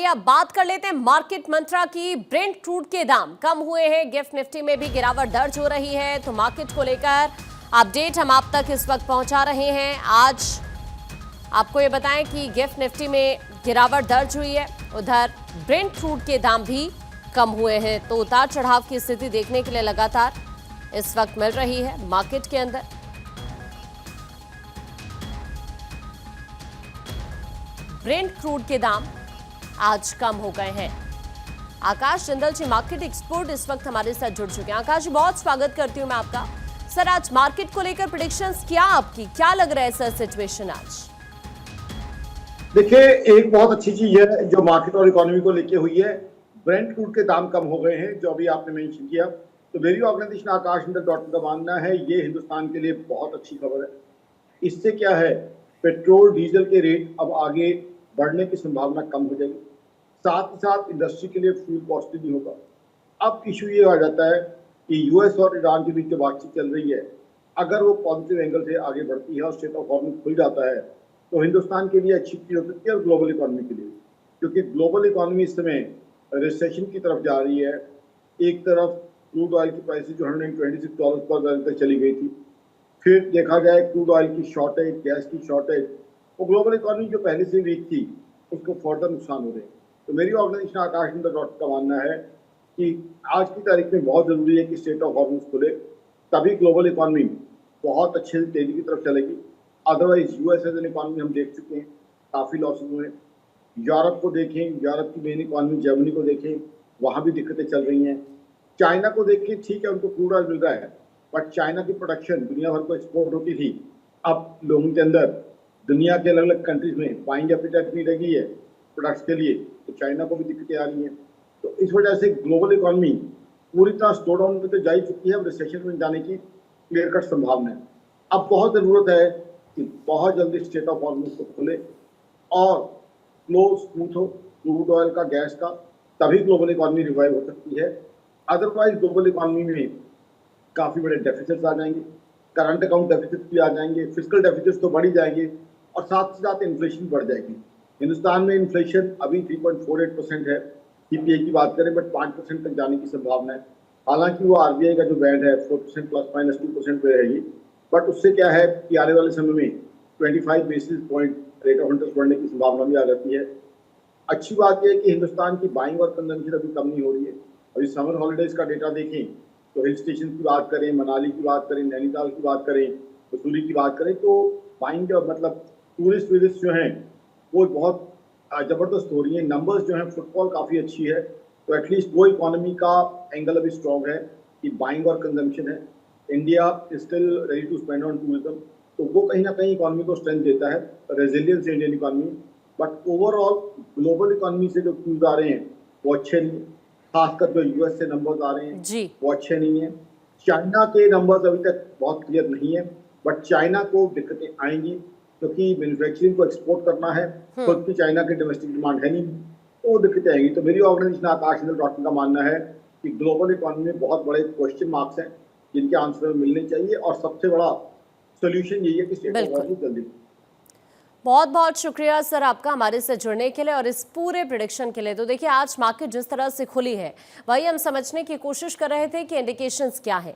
आइए अब बात कर लेते हैं मार्केट मंत्रा की। ब्रेंट क्रूड के दाम कम हुए हैं, गिफ्ट निफ्टी में भी गिरावट दर्ज हो रही है। तो मार्केट को लेकर अपडेट हम आप तक इस वक्त पहुंचा रहे हैं। आज आपको ये बताएं कि गिफ्ट निफ्टी में गिरावट दर्ज हुई है, उधर ब्रेंट क्रूड के दाम भी कम हुए हैं। तो उतार चढ़ाव की स्थिति देखने के लिए लगातार इस वक्त मिल रही है मार्केट के अंदर। ब्रेंट क्रूड के दाम आज कम हो गए हैं। आकाश जिंदल जी, मार्केट एक्सपर्ट, इस वक्त हमारे साथ जुड़ चुके हैं। आकाश जी, बहुत स्वागत करती हूं मैं आपका। सर, आज मार्केट को लेकर प्रेडिक्शंस क्या आपकी, क्या लग रहा है सर सिचुएशन आज? देखिए, एक बहुत अच्छी चीज है जो मार्केट और इकोनॉमी को लेके हुई है। ब्रेंट क्रूड के दाम कम हो गए हैं, जो अभी आपने मेंशन किया। तो मेरी ऑर्गेनाइजेशन आकाश जिंदल डॉट का मानना है ये हिंदुस्तान के लिए बहुत अच्छी खबर है। इससे क्या है, पेट्रोल डीजल के रेट अब आगे बढ़ने की संभावना कम हो जाएगी। साथ ही साथ इंडस्ट्री के लिए फ्यूल कॉस्टली भी होगा। अब इशू ये आ जाता है कि यूएस और ईरान के बीच जो बातचीत चल रही है, अगर वो पॉजिटिव एंगल से आगे बढ़ती है और स्टेट ऑफ हॉर्मुज़ खुल जाता है तो हिंदुस्तान के लिए अच्छी चीज हो सकती है और ग्लोबल इकोनॉमी के लिए, क्योंकि ग्लोबल इकोनॉमी इस समय रिसेशन की तरफ जा रही है। एक तरफ क्रूड ऑयल की प्राइसेस जो $126 पर बैरल तक चली गई थी, फिर देखा जाए क्रूड ऑयल की शॉर्टेज, गैस की शॉर्टेज, वो ग्लोबल इकोनॉमी जो पहले से वीक थी उसको फर्दर नुकसान हो रहे हैं। तो मेरी ऑर्गेनाइजेशन आकाश जिंदल डॉट का मानना है कि आज की तारीख में बहुत जरूरी है कि स्टेट ऑफ हॉर्मुज़ खुले, तभी ग्लोबल इकोनॉमी बहुत अच्छे से तेजी की तरफ चलेगी। Otherwise US as an economy हम देख चुके हैं, काफ़ी लॉसेज हुए। यूरोप को देखें, यूरोप की मेन इकोनॉमी जर्मनी को देखें, वहाँ भी दिक्कतें चल रही हैं। चाइना को देखें, ठीक है उनको क्रूड ऑयल मिल रहा है, बट चाइना की प्रोडक्शन दुनिया भर को एक्सपोर्ट होती थी, अब लोगों के अंदर दुनिया के अलग अलग कंट्रीज में बाइंग एपेटाइट नहीं रही है प्रोडक्ट्स के लिए, तो चाइना को भी दिक्कतें आ रही हैं। तो इस वजह से ग्लोबल इकोनॉमी पूरी तरह स्लो डाउन में तो जा ही चुकी है, अब रिसेशन में जाने की क्लियर कट संभावना है। अब बहुत ज़रूरत है कि बहुत जल्दी स्टेट ऑफ हॉर्मुज़ को खोले और फ्लो स्मूथ हो क्रूड ऑयल का, गैस का, तभी ग्लोबल इकोनॉमी रिवाइव हो सकती है। अदरवाइज ग्लोबल इकोनॉमी में काफ़ी बड़े डेफिसिट्स आ जाएंगे, करंट अकाउंट डेफिसिट भी आ जाएंगे, फिजिकल डेफिसिट्स तो बढ़ ही जाएंगे और साथ ही साथ इन्फ्लेशन बढ़ जाएगी। हिंदुस्तान में इन्फ्लेशन अभी 3.48% है, सीपीआई की बात करें, बट 5% तक जाने की संभावना है। हालांकि वो आरबीआई का जो बैंड है 4% ±2% पे रहेगी, बट उससे क्या है कि आने वाले समय में 25 basis point rate of interest बढ़ने की संभावना भी आ जाती है। अच्छी बात यह है कि हिंदुस्तान की बाइंग और कंजम्पशन अभी कम नहीं हो रही है। अभी समर हॉलीडेज का डेटा देखें तो हिल स्टेशन की बात करें, मनाली की बात करें, नैनीताल की बात करें, मसूरी की बात करें, तो बाइंग मतलब टूरिस्ट विजिट्स जो हैं वो बहुत ज़बरदस्त हो रही है। नंबर्स जो हैं, फुटफॉल काफ़ी अच्छी है। तो एटलीस्ट वो इकोनॉमी का एंगल अभी स्ट्रॉन्ग है कि बाइंग और कंजम्पशन है। India is still ready to spend on tourism, तो वो कहीं ना कहीं इकोनॉमी को स्ट्रेंथ देता है, resilience Indian economy. But overall global economy से जो क्यूज आ रहे हैं वो अच्छे नहीं है, खासकर जो यूएस से नंबर्स आ रहे हैं वो अच्छे नहीं है। चाइना के नंबर्स अभी तक बहुत क्लियर नहीं है, बट चाइना को दिक्कतें आएंगी क्योंकि मैन्युफैक्चरिंग को एक्सपोर्ट करना है, खुद की चाइना की डोमेस्टिक डिमांड है नहीं, तो वो दिक्कतें आएंगी। तो मेरी ऑर्गेनाइजेशन आकाश जिंदल डॉट का मानना है कि ग्लोबल इकोनॉमी में बहुत बड़े क्वेश्चन मार्क्स हैं जिनके आंसर मिलने चाहिए, और सबसे बड़ा सोल्यूशन यही है कि स्टेट ऑफ हॉर्मुज़ जल्दी। बहुत बहुत शुक्रिया सर आपका हमारे से जुड़ने के लिए और इस पूरे प्रेडिक्शन के लिए। तो देखिए, आज मार्केट जिस तरह से खुली है वही हम समझने की कोशिश कर रहे थे कि इंडिकेशंस क्या है।